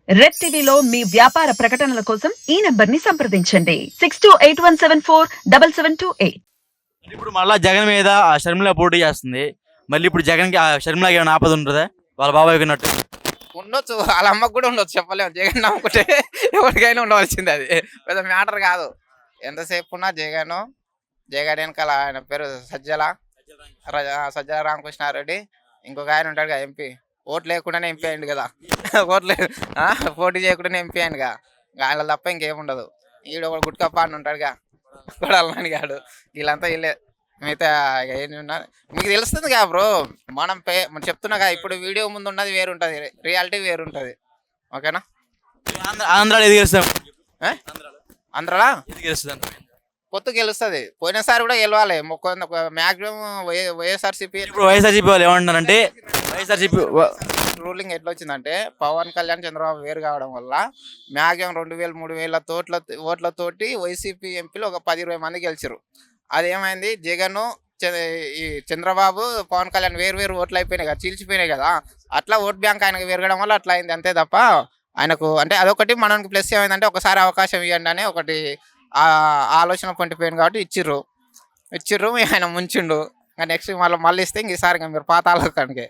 Red టీవీలో మీ వ్యాపార ప్రకటనల కోసం ఈ నంబర్ ని సంప్రదించండి 6281747728. ఇప్పుడు మళ్ళా జగన్ మీద ఆ షర్మిల పోటీ చేస్తుంది. మళ్ళీ ఇప్పుడు జగన్కి ఆ షర్మిలకి ఏమైనా ఆపద ఉంటుందా వాళ్ళ బాబాయ్ ఉన్నట్టు? ఉండొచ్చు, వాళ్ళ అమ్మకు కూడా ఉండొచ్చు, చెప్పలేము. జగన్ నమ్ముకుంటే ఎవరికైనా ఉండవలసింది, అది పెద్ద మ్యాటర్ కాదు. ఎంతసేపు ఉన్నా జగన్ వెనకాల ఆయన పేరు సజ్జల రామకృష్ణారెడ్డి, ఇంకొక ఆయన ఉంటాడు కదా ఎంపీ, ఓట్లు లేకుండానే ఎంపీ అయింది కదా. ఓట్లు పోటీ చేయకుండానే ఎంపీ అయిందిగా, ఆయన తప్ప ఇంకేముండదు. ఈడ ఒక గుట్కప్ప అని ఉంటాడుగా, కొడాలని గాడు, వీళ్ళంతా వీళ్ళే. మిగతా ఏంటి ఉన్నా మీకు తెలుస్తుంది కదా బ్రో. మనం చెప్తున్నా కదా, ఇప్పుడు వీడియో ముందు ఉన్నది వేరుంటుంది, రియాలిటీ వేరుంటుంది. ఓకేనా? ఆంధ్రాలో ఎది గెలుస్తాం? ఆంధ్రాలో ఎది గెలుస్తుంది? పొత్తు గెలుస్తుంది. పోయినసారి కూడా గెలవాలి మ్యాక్సిమం. వైఎస్ఆర్సీపీ ఇప్పుడు వైఎస్ఆర్సీపీ వాళ్ళు ఏమంటున్నారంటే, వైఎస్ఆర్సీపీ రూలింగ్ ఎట్లా వచ్చిందంటే, పవన్ కళ్యాణ్ చంద్రబాబు వేరు కావడం వల్ల మ్యాక్సిమం 2000-3000 ఓట్లతోటి వైసీపీ ఎంపీలు ఒక 10-20 మంది గెలిచారు. అదేమైంది, జగన్ ఈ చంద్రబాబు పవన్ కళ్యాణ్ వేరు ఓట్లు అయిపోయినాయి కదా, చీల్చిపోయినాయి కదా. అట్లా ఓట్ బ్యాంక్ ఆయనకు పెరగడం వల్ల అట్లా అయింది, అంతే తప్ప ఆయనకు అంటే అదొకటి. మనకి ప్లస్ ఏమైందంటే, ఒకసారి అవకాశం ఇవ్వండి అని ఒకటి ఆలోచన పండిపోయింది కాబట్టి ఇచ్చిర్రు. ఆయన ముంచిండు. ఇంకా నెక్స్ట్ మళ్ళీ ఇస్తే ఇంక ఈసారి మీరు పాతాళానికి.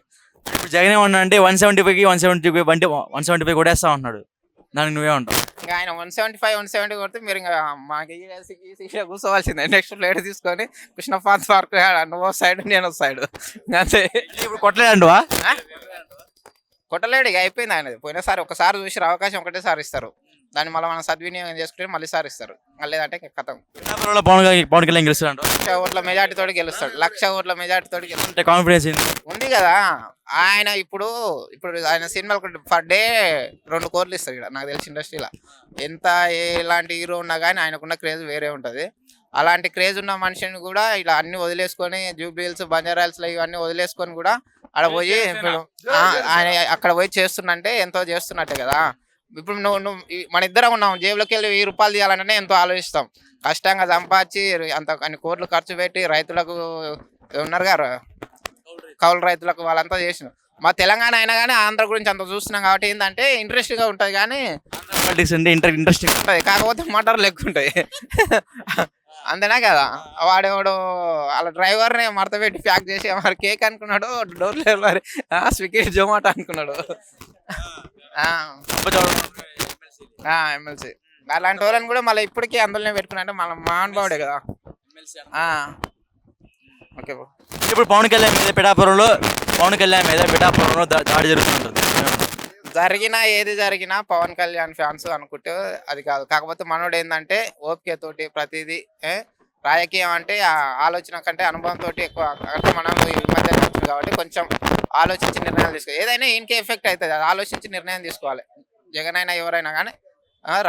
ఇప్పుడు జగన్ ఏమన్నా అంటే 175 కొట్టేస్తా ఉంటున్నాడు, దానికి నువ్వేమంటావు? ఇంకా ఆయన 170 కొడితే మీరు ఇంకా మాకు కూర్చోవాల్సిందే. నెక్స్ట్ ప్లేట్ తీసుకొని కృష్ణపాత్ పార్క్ నువ్వు సైడ్ నేను సైడ్, అంతే. ఇప్పుడు కొట్టలేదంటువా? కొట్టలేడు, ఇక అయిపోయింది ఆయనది. పోయినసారి ఒకసారి చూసి అవకాశం ఒకటేసారి ఇస్తారు, దాన్ని మళ్ళీ మనం సద్వినియోగం చేసుకుంటే మళ్ళీ సారి ఇస్తారు. లేదంటే కథం. పవన్ కళ్యాణ్ గెలుస్తాడు. 1,00,000 ఓట్ల మెజార్టీతో గెలుస్తాడు. 1,00,000 ఓట్ల మెజార్టీతో అంటే కాన్ఫిడెన్స్ ఉంది కదా ఆయన. ఇప్పుడు ఆయన సినిమాలకు పర్ డే 2 కోట్లు ఇస్తాడు ఇక్కడ, నాకు తెలిసి ఇండస్ట్రీలో. ఎంత ఎలాంటి హీరో ఉన్నా కానీ ఆయనకున్న క్రేజ్ వేరే ఉంటుంది. అలాంటి క్రేజ్ ఉన్న మనిషిని కూడా ఇలా అన్ని వదిలేసుకొని, జూబ్లీహిల్స్, బంజారాహిల్స్లో ఇవన్నీ వదిలేసుకొని కూడా అక్కడ పోయి ఆయన అక్కడ పోయి చేస్తున్నంటే ఎంతో చేస్తున్నట్టే కదా. ఇప్పుడు నువ్వు మన ఇద్దరం ఉన్నాం, జేబులోకి వెళ్ళి 1000 రూపాయలు తీయాలంటే ఎంతో ఆలోచిస్తాం. కష్టంగా సంపాదించి అంత అన్ని కోట్లు ఖర్చు పెట్టి రైతులకు ఉన్నారు కదా, కౌలు రైతులకు వాళ్ళంతా చేసిన. మా తెలంగాణ అయినా కానీ ఆంధ్ర గురించి అంత చూస్తున్నాం కాబట్టి ఏంటంటే ఇంట్రెస్ట్గా ఉంటుంది. కానీ ఇంట్రెస్టింగ్ ఉంటుంది, కాకపోతే మటర్లు ఎక్కువ ఉంటాయి. అంతేనా కదా. వాడేవాడు వాళ్ళ డ్రైవర్ని మడత పెట్టి ప్యాక్ చేసి మరి కేక్ అనుకున్నాడు, డోర్ డెలివరీ స్విగ్గీ జొమాటో అనుకున్నాడు. ఎమ్మెల్సీ అలాంటి వాళ్ళని కూడా మళ్ళీ ఇప్పటికీ అందులోనే పెట్టుకున్నా మన మహానుభావుడే కదా. Okay bro. ఇప్పుడు పవన్ కళ్యాణ్ మీద పిఠాపురంలో దాడి జరుగుతుంటుంది. ఏది జరిగినా పవన్ కళ్యాణ్ ఫ్యాన్స్ అనుకుంటే అది కాదు. కాకపోతే మనోడు ఏంటంటే ఓపికతోటి ప్రతిదీ, రాజకీయం అంటే ఆలోచన కంటే అనుభవంతో ఎక్కువ. అంటే మనం ఈ మధ్య వచ్చింది కాబట్టి కొంచెం ఆలోచించి నిర్ణయాలు తీసుకోవాలి. ఏదైనా ఈయనకే ఎఫెక్ట్ అవుతుంది, అది ఆలోచించి నిర్ణయం తీసుకోవాలి. జగన్ అయినా ఎవరైనా కానీ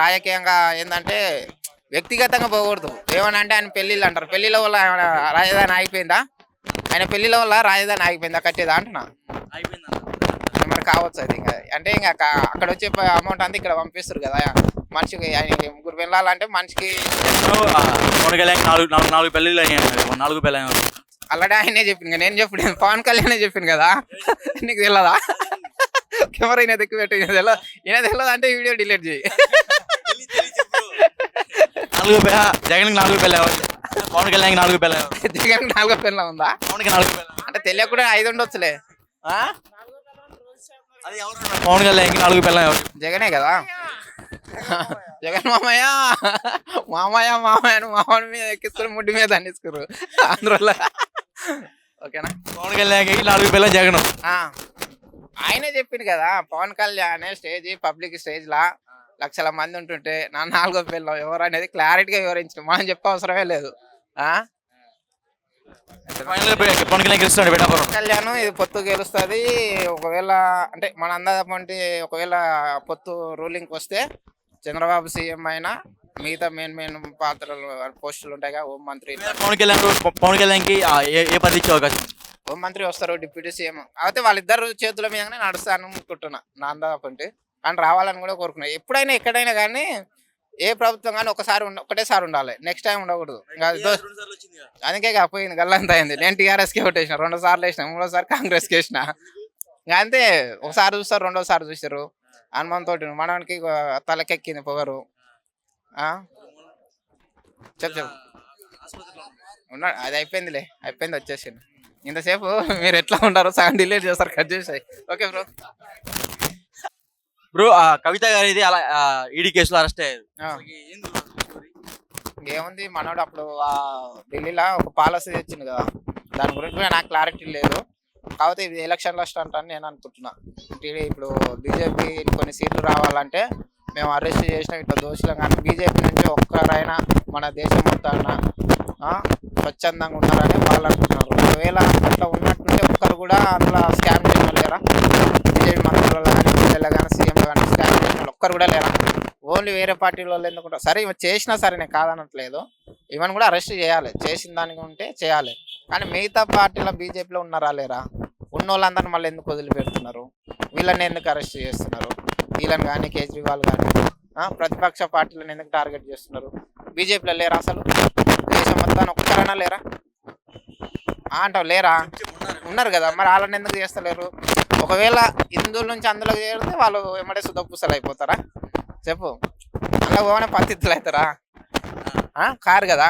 రాజకీయంగా ఏంటంటే వ్యక్తిగతంగా పోకూడదు. ఏమన్నా అంటే ఆయన పెళ్ళిళ్ళు అంటారు, పెళ్ళిళ్ళ వల్ల రాజధాని ఆగిపోయిందా? ఆయన పెళ్ళిళ్ళ వల్ల రాజధాని ఆగిపోయిందా కట్టేదా అంటున్నా? మరి కావచ్చు అది. అంటే ఇంకా అక్కడ వచ్చే అమౌంట్ అంతా ఇక్కడ పంపిస్తారు కదా మనిషికి. ఆయన 3 వెళ్ళాలంటే మనిషికి ఆల్రెడీ ఆయనే చెప్పింది, నేను చెప్పిన పవన్ కళ్యాణ్ చెప్పింది కదా. నీకు తెలియదా? కెమెరా ఈయన దిక్కు పెట్టి ఈయన తెలియదు అంటే వీడియో డిలీట్ చేయి. జగన్ 4 పెళ్ళ, పవన్ కళ్యాణ్ 4 పెళ్ళ. జగన్ 4 పెళ్ళ ఉందా? అంటే తెలియకుండా 5 ఉండొచ్చులే. పవన్ కళ్యాణ్ 4 పెళ్ళ జగనే కదా. జగన్ మామయ్య అని మామయ్య మీద ఎక్కిస్తారు, ముడ్డి మీద అన్నిస్తారు ఆంధ్రలో. ఓకేనా? పవన్ కళ్యాణ్ 4 పెళ్ళ జగన్ ఆయనే చెప్పింది కదా. పవన్ కళ్యాణ్ పబ్లిక్ స్టేజ్లా 1,00,000 మంది ఉంటుంటే నా 4వ పెళ్ళం ఎవరు అనేది క్లారిటీగా వివరించిన, మనం చెప్పే అవసరమే లేదు. కళ్యాణ్ ఇది పొత్తు గెలుస్తుంది. ఒకవేళ అంటే మన అందాజంటే ఒకవేళ పొత్తు రూలింగ్కి వస్తే చంద్రబాబు సీఎం అయినా మిగతా మెయిన్ పాత్రలు పోస్టులు ఉంటాయి కదా, హోంమంత్రి. పవన్ కళ్యాణ్కి ఏ పదవి ఇచ్చే అవకాశం? హోంమంత్రి వస్తారు, డిప్యూటీ సీఎం. అయితే వాళ్ళిద్దరు చేతుల మీదనే నడుస్తాను అనుకుంటున్నా నా అందాజంటే. కానీ రావాలని కూడా కోరుకున్నా. ఎప్పుడైనా ఎక్కడైనా కానీ ఏ ప్రభుత్వం కానీ ఒకటేసారి ఉండాలి, నెక్స్ట్ టైం ఉండకూడదు. అందుకే పోయింది, గల్లంత అయింది. నేను టీఆర్ఎస్కి ఓటేసిన, 2 సార్లు వేసిన, 3వ సారి కాంగ్రెస్కి వేసిన. అంతే. ఒకసారి చూస్తారు, 2వ సారి చూసారు. అనుభవంతో మనవానికి తలకెక్కింది పొగరు. ఆ? చెప్పు చెప్పు. ఉన్నాడు, అది అయిపోయిందిలే, అయిపోయింది, వచ్చేసింది. ఇంతసేపు మీరు ఎట్లా ఉంటారో సగం డిలీట్ చేస్తారు, కట్ చేసాయి. Okay bro. బ్రో కవిత గారు ఇది అలా ఈడీ కేసులో అరెస్ట్ అయ్యారు. ఏముంది, మనోడు అప్పుడు ఢిల్లీలో ఒక పాలసీ తెచ్చింది కదా, దాని గురించి కూడా నాకు క్లారిటీ లేదు. కాకపోతే ఇది ఎలక్షన్లో స్టంట్ అని నేను అనుకుంటున్నా. ఇప్పుడు బీజేపీ కొన్ని సీట్లు రావాలంటే మేము అరెస్ట్ చేసిన ఇట్లా దోషులం, కానీ బీజేపీ నుంచి ఒక్కరైనా మన దేశం మొత్తాన స్వచ్ఛందంగా ఉన్నారని వాళ్ళు అనుకుంటున్నారు. ఒకవేళ అట్లా ఉన్నట్టుంటే ఒక్కరు కూడా అందులో స్కామ్ చేసిన లేరా? బీజేపీ మంత్రులు కానీ, ఎమ్మెల్యేలు కానీ, సీఎంలు కానీ స్కామ్ చేసిన వాళ్ళు ఒక్కరు కూడా లేరా? ఓన్లీ వేరే పార్టీ వాళ్ళు ఎందుకుంటారు? సరే ఇవి చేసినా సరే నేను కాదనట్లేదు, ఇవన్నీ కూడా అరెస్ట్ చేయాలి, చేసిన దానికి ఉంటే చేయాలి. కానీ మిగతా పార్టీలో బీజేపీలో ఉన్నారా లేరా? ఉన్న వాళ్ళందరినీ మళ్ళీ ఎందుకు వదిలిపెడుతున్నారు? వీళ్ళని ఎందుకు అరెస్ట్ చేస్తున్నారు? వీళ్ళని కానీ, కేజ్రీవాల్ కానీ ప్రతిపక్ష పార్టీలను ఎందుకు టార్గెట్ చేస్తున్నారు? బీజేపీలో లేరా అసలు? దేశం మొత్తాన్ని ఒక్కరైనా లేరా అంటావు? లేరా? ఉన్నారు కదా, మరి వాళ్ళని ఎందుకు చేస్తలేరు? ఒకవేళ హిందువుల నుంచి అందులో చేరితే వాళ్ళు ఎమ్మడే సుధపూసలు అయిపోతారా? చెప్పు. అందులో పోగానే పత్తిత్తులు అవుతారా? కారు కదా,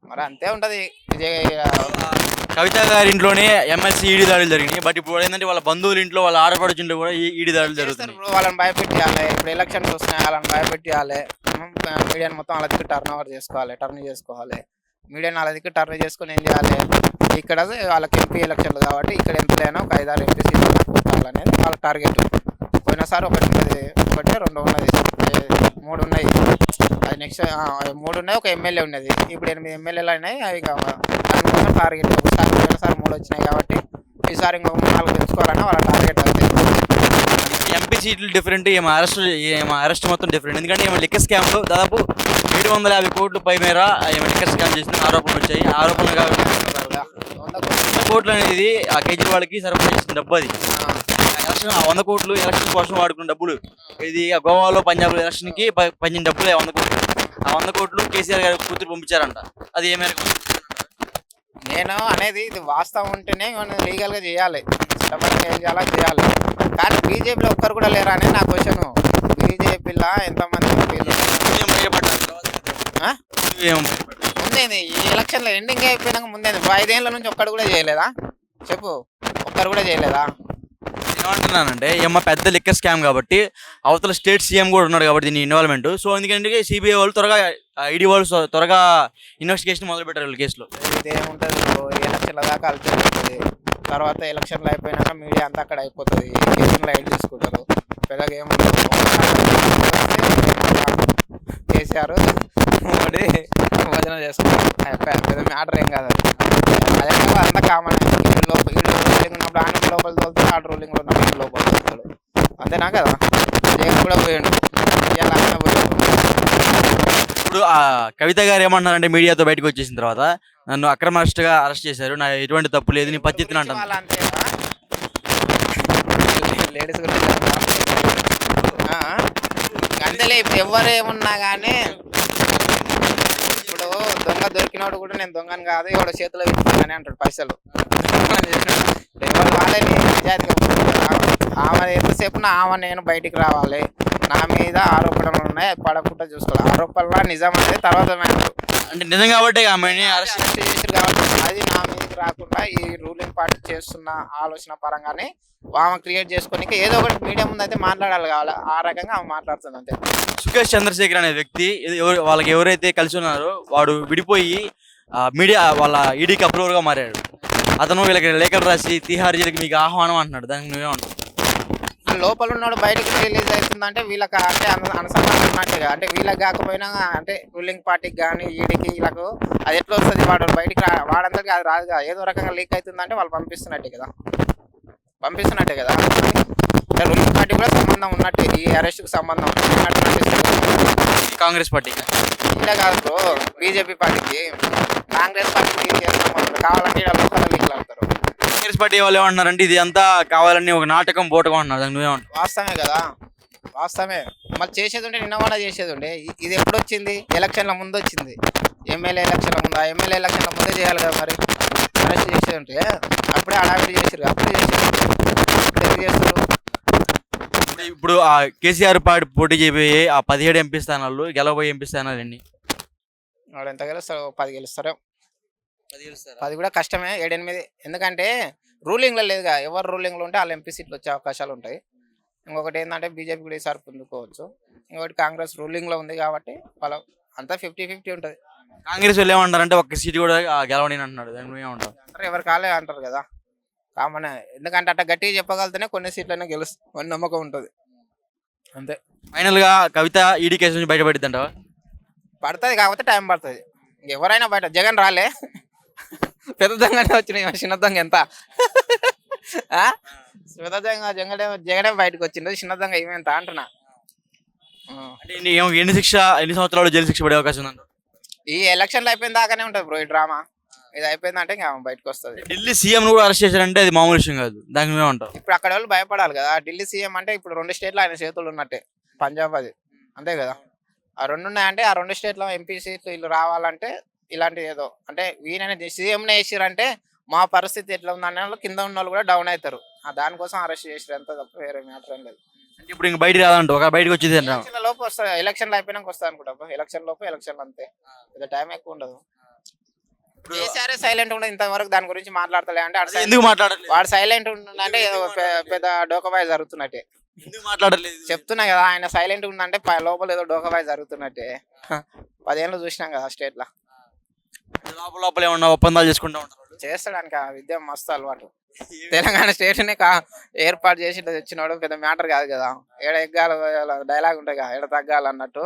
మరి అంతే ఉంటుంది. కవిత గారి ఇంట్లోనే ఎమ్మెల్సీ ఈడీ దాడులు జరిగినాయి. బట్ ఇప్పుడు ఏంటంటే వాళ్ళ బంధువుల ఇంట్లో, వాళ్ళ ఆడపడుచు ఇంట్లో కూడా ఈడీ దాడులు జరుగుతాయి. ఇప్పుడు వాళ్ళని భయపెట్టియాలి, ఇప్పుడు ఎలక్షన్స్ వస్తున్నాయి, వాళ్ళని భయపెట్టియాలి. మీడియాని మొత్తం వాళ్ళ దిక్కు టర్న్ చేసుకోవాలి. మీడియాని వాళ్ళ దిక్కు టర్న్ చేసుకొని ఏం చేయాలి? ఇక్కడ వాళ్ళకి ఎంపీ ఎలక్షన్లు కాబట్టి ఇక్కడ ఎంపీలైనా ఒక 5-6 ఎంపీ సీట్లు కొట్టాలనేది వాళ్ళ టార్గెట్. పోయినసారి ఒకటి 2 ఉన్నది, 3 ఉన్నాయి. అది నెక్స్ట్ 3 ఉన్నాయి, ఒక ఎమ్మెల్యే ఉన్నది. ఇప్పుడు 8 ఎమ్మెల్యేలు అయినాయి. అవి దానికోసం టార్గెట్. పోయినసారి 3 వచ్చినాయి కాబట్టి ఈసారి ఇంకొక 3-4 తెచ్చుకోవాలని వాళ్ళ టార్గెట్. అంతే. ఎంపీ సీట్లు డిఫరెంట్, ఏమో అరెస్ట్ మొత్తం డిఫరెంట్. ఎందుకంటే ఏమో లిక్కర్ స్కామ్లో దాదాపు 750 కోట్ల పై మేర ఏమో లిక్కర్ స్కామ్ చేసిన ఆరోపణలు వచ్చాయి. ఆరోపణలు కాబట్టి 100 కోట్లు అనేది ఆ కేజ్రీవాల్కి సరఫరా చేసిన డబ్బు. అది ఎలక్షన్ 100 కోట్లు ఎలక్షన్ కోసం వాడుకున్న డబ్బులు. ఇది గోవాలో, పంజాబ్లో ఎలక్షన్కి పంచిన డబ్బులే 100 కోట్లు. ఆ 100 కోట్లు కేసీఆర్ గారి కూతురు పంపించారంట. అది ఏ మేరకు? నేను అనేది ఇది వాస్తవం ఉంటేనే లీగల్గా చేయాలి, చట్టపరంగా ఏం చేయాలో చేయాలి. కానీ బీజేపీలో ఒక్కరు కూడా లేరా అనేది నా క్వశ్చన్. బీజేపీలో ఎంతమంది ముందేంది ఈ ఎలక్షన్లో ఎండింగ్ అయిపోయినాక ముందేంది 5 ఏళ్ళ నుంచి ఒక్కడు కూడా చేయలేదా? చెప్పు, ఒక్కరు కూడా చేయలేదా? ఏమంటున్నానంటే ఏమో పెద్ద లిక్కర్ స్కామ్ కాబట్టి అవతల స్టేట్ సీఎం కూడా ఉన్నాడు కాబట్టి దీని ఇన్వాల్వ్మెంట్. సో ఎందుకంటే సిబిఐ వాళ్ళు త్వరగా, ఈడీ వాళ్ళు త్వరగా ఇన్వెస్టిగేషన్ మొదలు పెట్టారు వీళ్ళ కేసులో. ఇదేముంటుంది, ఎలక్షన్ల దాకా అల్చుకుంటుంది. తర్వాత ఎలక్షన్లు అయిపోయినాక మీడియా అంతా అక్కడ అయిపోతుంది, కేసులు లైట్ తీసుకుంటారు. పెద్దగా ఏముంటుంది, కేసీఆర్ మోడీ భోజన చేసుకుంటారు, అయిపోయారు. పెద్ద మ్యాటర్ ఏం కాదు. అదే అంతా కామన్. వీళ్ళు రూలింగ్ ఉన్నప్పుడు ఆయన లోపల తోలుతాడు, ఆడ రూలింగ్లో ఉన్నప్పుడు లోపల తోలుతాడు. అంతేనా కదా? జైలు కూడా పోయాడు, ఇవాళ ఆయన పోయాడు. ఇప్పుడు కవిత గారు ఏమంటున్నారంటే మీడియాతో బయటకు వచ్చేసిన తర్వాత నన్ను అక్రమ అరెస్ట్ చేశారు, నా ఎటువంటి తప్పు లేదు, నేను పచ్చిత్తిని అంటాను. లేడీస్ గురించి అంతేలే. ఇప్పుడు ఎవరు ఏమున్నా కానీ ఇప్పుడు దొంగ దొరికినోడు కూడా నేను దొంగని కాదు, ఎవడో చేతిలో ఇస్తున్నానని అంటాడు పైసలు. ఎవరు వాళ్ళని నిజాయితీగా ఆమె ఎంతసేపు ఆమె నేను బయటికి రావాలి, నా మీద ఆరోపణలు ఉన్నాయి, పడకుండా చూసుకోవాలి. ఆరోపణలు నిజం అంటే తర్వాత అంటే నిజం కాబట్టి అరెస్ట్ చేసారు కాబట్టి అది నా మీదకి రాకుండా ఈ రూలింగ్ పార్టీ చేస్తున్న ఆలోచన పరంగానే ఆమె క్రియేట్ చేసుకొని ఏదో ఒకటి మీడియా ముందు అయితే మాట్లాడాలి కావాలి. ఆ రకంగా ఆమె మాట్లాడుతుంది అంతే. సుకేష్ చంద్రశేఖర్ అనే వ్యక్తి వాళ్ళకి ఎవరైతే కలిసి ఉన్నారో వాడు విడిపోయి మీడియా వాళ్ళ ఈడీకి అప్రూవర్గా మారాడు. అతను వీళ్ళకి లేఖలు రాసి తిహార్ జైలుకి మీకు ఆహ్వానం అంటున్నాడు. దానికి నువ్వేమంటావు? లోపల ఉన్నాడు బయటకు రిలీజ్ అవుతుందంటే వీళ్ళకి అంటే అనుసంధానం ఉన్నట్టుగా, అంటే వీళ్ళకి కాకపోయినా అంటే రూలింగ్ పార్టీకి కానీ ఈడీకి వీళ్ళకు అది ఎట్లా వస్తుంది? వాడు బయటికి వాడంతటికి అది రాదు కదా. ఏదో రకంగా లీక్ అవుతుందంటే వాళ్ళు పంపిస్తున్నట్టే కదా. అంటే రూలింగ్ పార్టీ కూడా సంబంధం ఉన్నట్టు, ఈ అరెస్ట్కి సంబంధం ఉన్నట్టు నటిస్తుంది. కాంగ్రెస్ పార్టీకి ఇలా కాదు బ్రో, బీజేపీ పార్టీకి, కాంగ్రెస్ పార్టీకి కావాలంటే లోపల లీక్లు అవుతారు. కాంగ్రెస్ పార్టీ వాళ్ళు ఏమంటున్నారంటే ఇది అంతా కావాలని ఒక నాటకం బోటగా అంటున్నారు. దానికి నువ్వేమంటావు? వాస్తవమే కదా, వాస్తవమే. మళ్ళీ చేసేది ఉంటే నిన్న కూడా చేసేది ఉండే. ఇది ఎప్పుడు వచ్చింది? ఎలక్షన్ల ముందు వచ్చింది. ఎమ్మెల్యే ఎలక్షన్ల ముందు, ఆ ఎమ్మెల్యే ఎలక్షన్ల ముందే చేయాలి కదా. మరి అరెస్ట్ చేసేది ఉంటే అప్పుడే హడావిడి చేసారు, అప్పుడే చేసారు, తెలియజేస్తారు. ఇప్పుడు ఆ కేసీఆర్ పార్టీ పోటీ చేయబోయే ఆ 17 ఎంపీ స్థానాలు గెలవబోయే ఎంపీ స్థానాలు ఎన్ని? వాడు ఎంత గెలుస్తారు? 10 గెలుస్తారు. 10 కూడా కష్టమే, 7-8. ఎందుకంటే రూలింగ్లో లేదుగా, ఎవరు రూలింగ్లో ఉంటే వాళ్ళు ఎంపీ సీట్లు వచ్చే అవకాశాలు ఉంటాయి. ఇంకొకటి ఏంటంటే బీజేపీ కూడా ఈసారి పొందుకోవచ్చు. ఇంకొకటి కాంగ్రెస్ రూలింగ్లో ఉంది కాబట్టి వాళ్ళ అంతా 50-50 ఉంటుంది. కాంగ్రెస్ వాళ్ళు ఏమంటారంటే ఒక్క సీటు కూడా గెలవని అంటున్నాడు, దాని మీద ఏమంటారు? అంటారు, ఎవరు కాలే అంటారు కదా, కామన్. ఎందుకంటే అట్లా గట్టిగా చెప్పగలితేనే కొన్ని సీట్లైనా గెలుస్తామని నమ్మకం ఉంటుంది, అంతే. ఫైనల్ గా కవిత ఈడీ కేసు నుంచి బయటపడింది అంటావా? పడుతుంది, కాకపోతే టైం పడుతుంది. ఎవరైనా బయట, జగన్ రాలే పెద్ద దొంగనే వచ్చినాయి, చిన్న దొంగ ఎంత ఆ? పెద్ద దొంగ జగనే బయటకు వచ్చిండు, చిన్న దొంగ ఏమెంత అంటున్నా. అంటే ఎన్ని సంవత్సరాలు జైలు శిక్ష పడే అవకాశం ఉందంట? ఈ ఎలక్షన్లు అయిపోయిన దాకానే ఉంటుంది బ్రో ఈ డ్రామా. ఇది అయిపోయిందంటే ఇంకా బయటకు వస్తుంది. ఢిల్లీ సీఎం కూడా అరెస్ట్ చేశారంటే అది మామూలు విషయం కాదు, దాని మీద ఉంటావు. ఇప్పుడు అక్కడ వాళ్ళు భయపడాలి కదా. ఢిల్లీ సీఎం అంటే ఇప్పుడు 2 స్టేట్లు ఆయన చేతులు ఉన్నట్టే, పంజాబ్ అది, అంతే కదా. ఆ 2 ఉన్నాయంటే ఆ 2 స్టేట్లో ఎంపీ సీట్లు వీళ్ళు రావాలంటే ఇలాంటిది ఏదో అంటే ఈయన సీఎంనే వేసిరంటే మా పరిస్థితి ఎట్లా ఉందనే వాళ్ళు కింద ఉన్న వాళ్ళు కూడా డౌన్ అవుతారు. దానికోసం అరెస్ట్ చేసారు, ఎంత తప్ప వేరే మ్యాటర్ ఏం లేదు. అంటే ఇప్పుడు ఇంక బయటికి రాదంట, ఒక బయటకు వచ్చింది అంటావు. ఎలక్షన్ల లోపు వస్తుంది, ఎలక్షన్లు అయిపోయినాక వస్తుంది అనుకుంటా. ఎలక్షన్ లోపు ఎలక్షన్లు అంతే, పెద్ద టైం ఎక్కువ ఉండదు. కేసీఆర్ సైలెంట్ ఉండదు ఇంతవరకు, దాని గురించి మాట్లాడతలే అంటే ఎందుకు మాట్లాడలేదు? వాడు సైలెంట్ ఉంటుందంటే ఏదో పెద్ద డోకబాయ్ జరుగుతున్నట్టే. ఎందుకు మాట్లాడలేదు? చెప్తున్నా కదా, ఆయన సైలెంట్ ఉందంటే లోపల ఏదో డోకబాయ్ జరుగుతున్నట్టే. 10 ఏళ్ళు చూసినాం కదా స్టేట్ లో. లోపల లోపల ఏమన్నా ఒప్పందాలు చేసుకుంటా ఉంటారు చేస్తాడానికి ఆ విద్య మస్తు అలవాటు. తెలంగాణ స్టేట్ నే ఏర్పాటు చేసి ఇట్లా తెచ్చినాడు, పెద్ద మ్యాటర్ కాదు కదా. ఏడ ఎగ్గాలి డైలాగ్ ఉంటాయి కదా, ఏడ తగ్గాలి అన్నట్టు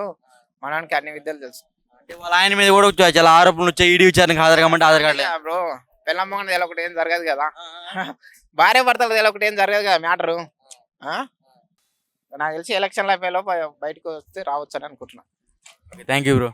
మనకి అన్ని విద్యలు తెలుసు. వాళ్ళ ఆయన మీద కూడా చాలా ఆరోపణలు వచ్చాయి, ఈడీ విచారణకు హాజరు కామంటే హాజరు కావట్లేదు బ్రో. పెళ్ళమ్మని తెలొకటి ఏం జరగదు కదా, భార్య భర్తలు తెలొకటి ఏం జరగదు కదా మ్యాటరు. నాకు తెలిసి ఎలక్షన్లు అయిపోయేలోపు బయటకు వస్తే రావచ్చు అని అనుకుంటున్నా. Thank you bro.